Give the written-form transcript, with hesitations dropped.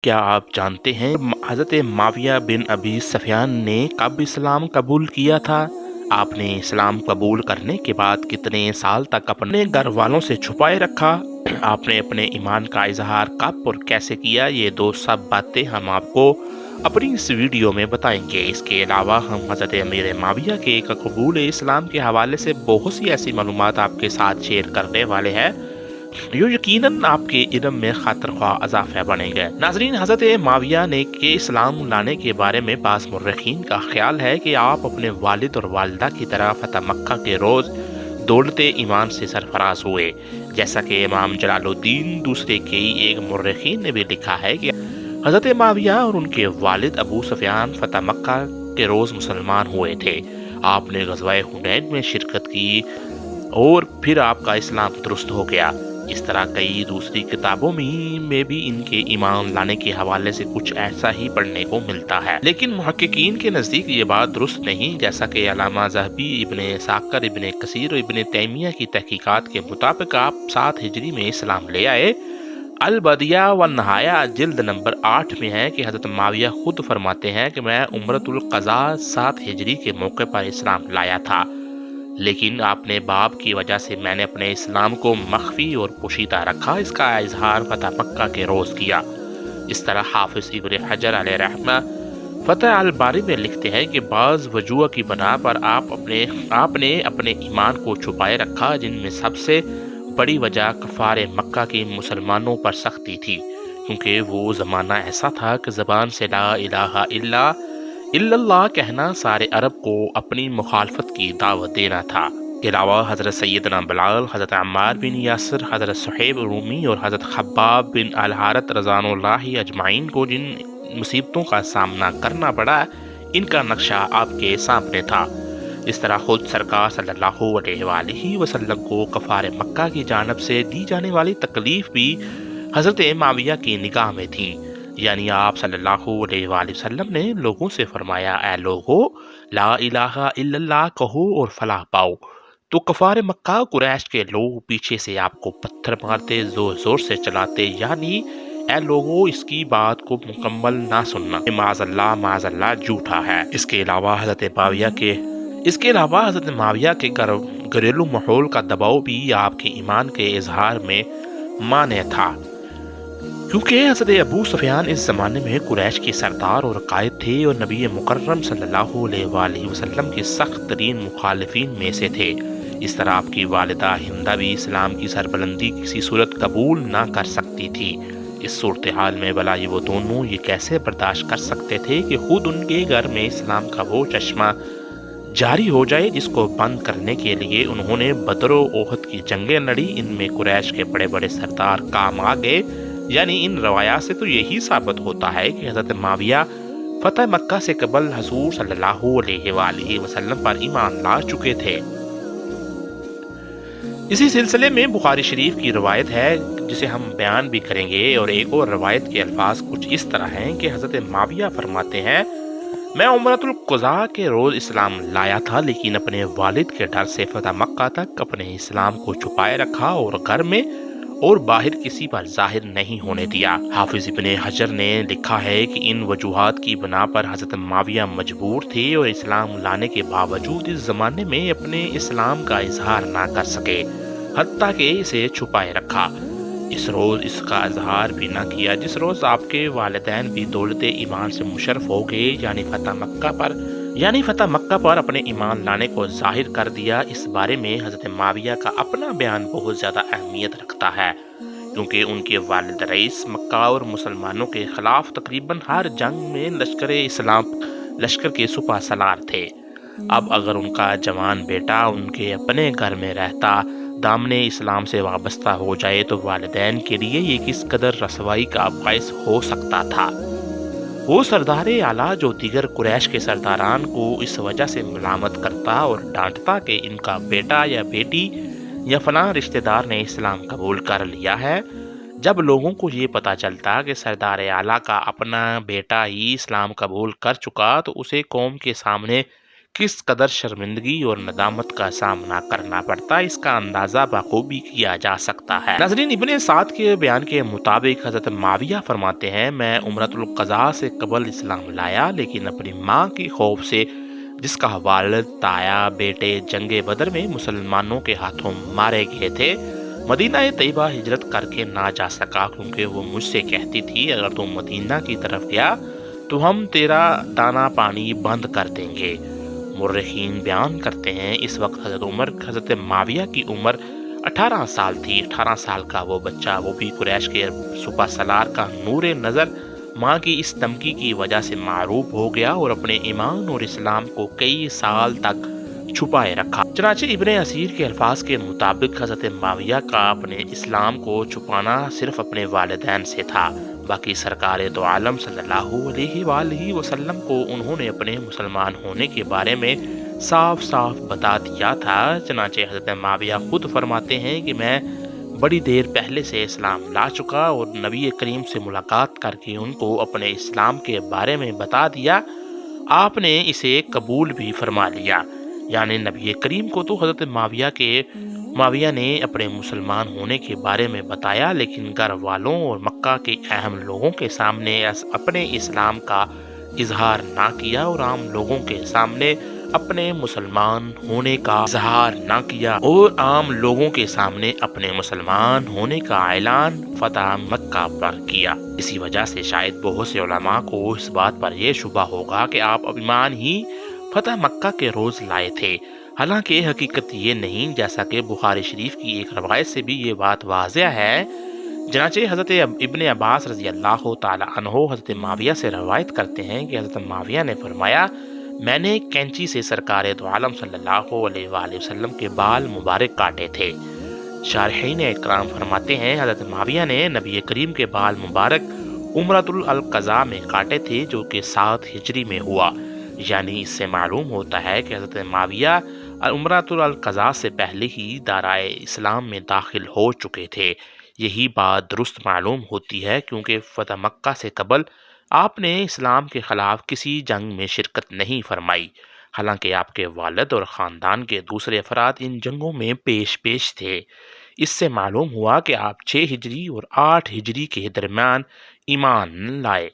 کیا آپ جانتے ہیں حضرت معاویہ بن ابی سفیان نے کب اسلام قبول کیا تھا؟ آپ نے اسلام قبول کرنے کے بعد کتنے سال تک اپنے گھر والوں سے چھپائے رکھا؟ آپ نے اپنے ایمان کا اظہار کب اور کیسے کیا؟ یہ دو سب باتیں ہم آپ کو اپنی اس ویڈیو میں بتائیں گے۔ اس کے علاوہ ہم حضرت امیر معاویہ کے قبول اسلام کے حوالے سے بہت سی ایسی معلومات آپ کے ساتھ شیئر کرنے والے ہیں جو یقیناً آپ کے علم میں خاطر خواہ اضافہ بنیں گے۔ ناظرین، حضرت معاویہ نے کے اسلام لانے کے بارے میں بعض مورخین کا خیال ہے کہ آپ اپنے والد اور والدہ کی طرح فتح مکہ کے روز دولت ایمان سے سرفراز ہوئے، جیسا کہ امام جلال الدین دوسرے کے ایک مورخین نے بھی لکھا ہے کہ حضرت معاویہ اور ان کے والد ابو سفیان فتح مکہ کے روز مسلمان ہوئے تھے۔ آپ نے غزوہ حنین میں شرکت کی اور پھر آپ کا اسلام درست ہو گیا۔ اس طرح کئی دوسری کتابوں میں بھی ان کے ایمان لانے کے حوالے سے کچھ ایسا ہی پڑھنے کو ملتا ہے، لیکن محققین کے نزدیک یہ بات درست نہیں، جیسا کہ علامہ ذہبی، ابن ساکر، ابن کثیر اور ابن تیمیہ کی تحقیقات کے مطابق آپ 7 ہجری میں اسلام لے آئے۔ البدیہ والنہایہ جلد نمبر 8 میں ہے کہ حضرت معاویہ خود فرماتے ہیں کہ میں عمرۃ القضاء 7 ہجری کے موقع پر اسلام لایا تھا، لیکن اپنے باپ کی وجہ سے میں نے اپنے اسلام کو مخفی اور پوشیدہ رکھا، اس کا اظہار فتح مکہ کے روز کیا۔ اس طرح حافظ ابن حجر علیہ رحمہ فتح الباری میں لکھتے ہیں کہ بعض وجوہ کی بنا پر آپ نے اپنے ایمان کو چھپائے رکھا، جن میں سب سے بڑی وجہ کفار مکہ کی مسلمانوں پر سختی تھی، کیونکہ وہ زمانہ ایسا تھا کہ زبان سے لا الہ الا اللہ کہنا سارے عرب کو اپنی مخالفت کی دعوت دینا تھا۔ کے علاوہ حضرت سیدنا بلال، حضرت عمار بن یاسر، حضرت صہیب رومی اور حضرت خباب بن الحارث رضوان اللہ اجمعین کو جن مصیبتوں کا سامنا کرنا پڑا، ان کا نقشہ آپ کے سامنے تھا۔ اس طرح خود سرکار صلی اللہ علیہ وآلہ وسلم کو کفار مکہ کی جانب سے دی جانے والی تکلیف بھی حضرت معاویہ کی نگاہ میں تھی، یعنی آپ صلی اللہ علیہ وآلہ وسلم نے لوگوں سے فرمایا، اے لوگو، لا الہ الا اللہ کہو اور فلاح پاؤ، تو کفار مکہ قریش کے لوگ پیچھے سے آپ کو پتھر مارتے، زور زور سے چلاتے، یعنی اے لوگوں، اس کی بات کو مکمل نہ سننا، معاذ اللہ جھوٹا ہے۔ اس کے علاوہ حضرت معاویہ کے گھریلو ماحول کا دباؤ بھی آپ کے ایمان کے اظہار میں مانع تھا، کیونکہ حضرت ابو سفیان اس زمانے میں قریش کے سردار اور قائد تھے اور نبی مکرم صلی اللہ علیہ وآلہ وسلم کے سخت ترین مخالفین میں سے تھے۔ اس طرح آپ کی والدہ ہندہ بھی اسلام کی سربلندی کسی صورت قبول نہ کر سکتی تھی۔ اس صورتحال میں بھلا وہ دونوں یہ کیسے برداشت کر سکتے تھے کہ خود ان کے گھر میں اسلام کا وہ چشمہ جاری ہو جائے جس کو بند کرنے کے لیے انہوں نے بدر و احد کی جنگیں لڑی، ان میں قریش کے بڑے بڑے سردار کام آ گئے۔ یعنی ان روایات سے تو یہی ثابت ہوتا ہے کہ حضرت معاویہ فتح مکہ سے قبل حضور صلی اللہ علیہ وآلہ وسلم پر ایمان لا چکے تھے۔ اسی سلسلے میں بخاری شریف کی روایت ہے جسے ہم بیان بھی کریں گے، اور ایک اور روایت کے الفاظ کچھ اس طرح ہیں کہ حضرت معاویہ فرماتے ہیں، میں عمرۃ القضاء کے روز اسلام لایا تھا، لیکن اپنے والد کے ڈر سے فتح مکہ تک اپنے اسلام کو چھپائے رکھا اور گھر میں اور باہر کسی پر ظاہر نہیں ہونے دیا۔ حافظ ابن حجر نے لکھا ہے کہ ان وجوہات کی بنا پر حضرت معاویہ مجبور تھے اور اسلام لانے کے باوجود اس زمانے میں اپنے اسلام کا اظہار نہ کر سکے، حتیٰ کہ اسے چھپائے رکھا۔ اس روز اس کا اظہار بھی نہ کیا جس روز آپ کے والدین بھی دولت ایمان سے مشرف ہو گئے، یعنی فتح مکہ پر اپنے ایمان لانے کو ظاہر کر دیا۔ اس بارے میں حضرت معاویہ کا اپنا بیان بہت زیادہ اہمیت رکھتا ہے، کیونکہ ان کے والد رئیس مکہ اور مسلمانوں کے خلاف تقریباً ہر جنگ میں لشکر کے سپہ سالار تھے۔ اب اگر ان کا جوان بیٹا ان کے اپنے گھر میں رہتا دامن اسلام سے وابستہ ہو جائے تو والدین کے لیے یہ کس قدر رسوائی کا باعث ہو سکتا تھا۔ وہ سردار اعلیٰ جو دیگر قریش کے سرداران کو اس وجہ سے ملامت کرتا اور ڈانٹتا کہ ان کا بیٹا یا بیٹی یا فلاں رشتہ دار نے اسلام قبول کر لیا ہے، جب لوگوں کو یہ پتہ چلتا کہ سردار اعلیٰ کا اپنا بیٹا ہی اسلام قبول کر چکا تو اسے قوم کے سامنے کس قدر شرمندگی اور ندامت کا سامنا کرنا پڑتا ہے، اس کا اندازہ بخوبی کیا جا سکتا ہے۔ ناظرین، ابن سعد کے بیان کے مطابق حضرت معاویہ فرماتے ہیں، میں عمرۃ القضاء سے قبل اسلام لایا، لیکن اپنی ماں کی خوف سے، جس کا والد، تایا، بیٹے جنگ بدر میں مسلمانوں کے ہاتھوں مارے گئے تھے، مدینہ طیبہ ہجرت کر کے نہ جا سکا، کیونکہ وہ مجھ سے کہتی تھی اگر تم مدینہ کی طرف گیا تو ہم تیرا دانا پانی بند کر دیں گے۔ مورخین بیان کرتے ہیں اس وقت حضرت معاویہ کی عمر 18 سال تھی۔ 18 سال کا وہ بچہ، وہ بھی قریش کے سپہ سالار کا نور نظر، ماں کی اس دھمکی کی وجہ سے معروف ہو گیا اور اپنے ایمان اور اسلام کو کئی سال تک چھپائے رکھا۔ چنانچہ ابن اسیر کے الفاظ کے مطابق حضرت معاویہ کا اپنے اسلام کو چھپانا صرف اپنے والدین سے تھا، باقی سرکار دو عالم صلی اللہ علیہ وآلہ وسلم کو انہوں نے اپنے مسلمان ہونے کے بارے میں صاف صاف بتا دیا تھا۔ چنانچہ حضرت معاویہ خود فرماتے ہیں کہ میں بڑی دیر پہلے سے اسلام لا چکا اور نبی کریم سے ملاقات کر کے ان کو اپنے اسلام کے بارے میں بتا دیا، آپ نے اسے قبول بھی فرما لیا۔ یعنی نبی کریم کو تو حضرت معاویہ نے اپنے مسلمان ہونے کے بارے میں بتایا، لیکن گھر والوں اور مکہ کے اہم لوگوں کے سامنے اپنے اسلام کا اظہار نہ کیا اور عام لوگوں کے سامنے اپنے مسلمان ہونے کا اظہار نہ کیا اور عام لوگوں کے سامنے اپنے مسلمان ہونے کا اعلان فتح مکہ پر کیا۔ اسی وجہ سے شاید بہت سے علماء کو اس بات پر یہ شبہ ہوگا کہ آپ ایمان ہی فتح مکہ کے روز لائے تھے، حالانکہ حقیقت یہ نہیں، جیسا کہ بخاری شریف کی ایک روایت سے بھی یہ بات واضح ہے۔ چنانچہ حضرت ابن عباس رضی اللہ تعالی عنہ حضرت معاویہ سے روایت کرتے ہیں کہ حضرت معاویہ نے فرمایا، میں نے کینچی سے سرکار دو عالم صلی اللہ علیہ وآلہ وسلم کے بال مبارک کاٹے تھے۔ شارحین اکرام فرماتے ہیں حضرت معاویہ نے نبی کریم کے بال مبارک عمرۃ القضاء میں کاٹے تھے، جو کہ 7 ہجری میں ہوا۔ یعنی اس سے معلوم ہوتا ہے کہ حضرت معاویہ عمرۃ القضاء سے پہلے ہی دائرۂ اسلام میں داخل ہو چکے تھے۔ یہی بات درست معلوم ہوتی ہے کیونکہ فتح مکہ سے قبل آپ نے اسلام کے خلاف کسی جنگ میں شرکت نہیں فرمائی، حالانکہ آپ کے والد اور خاندان کے دوسرے افراد ان جنگوں میں پیش تھے۔ اس سے معلوم ہوا کہ آپ 6 ہجری اور 8 ہجری کے درمیان ایمان لائے۔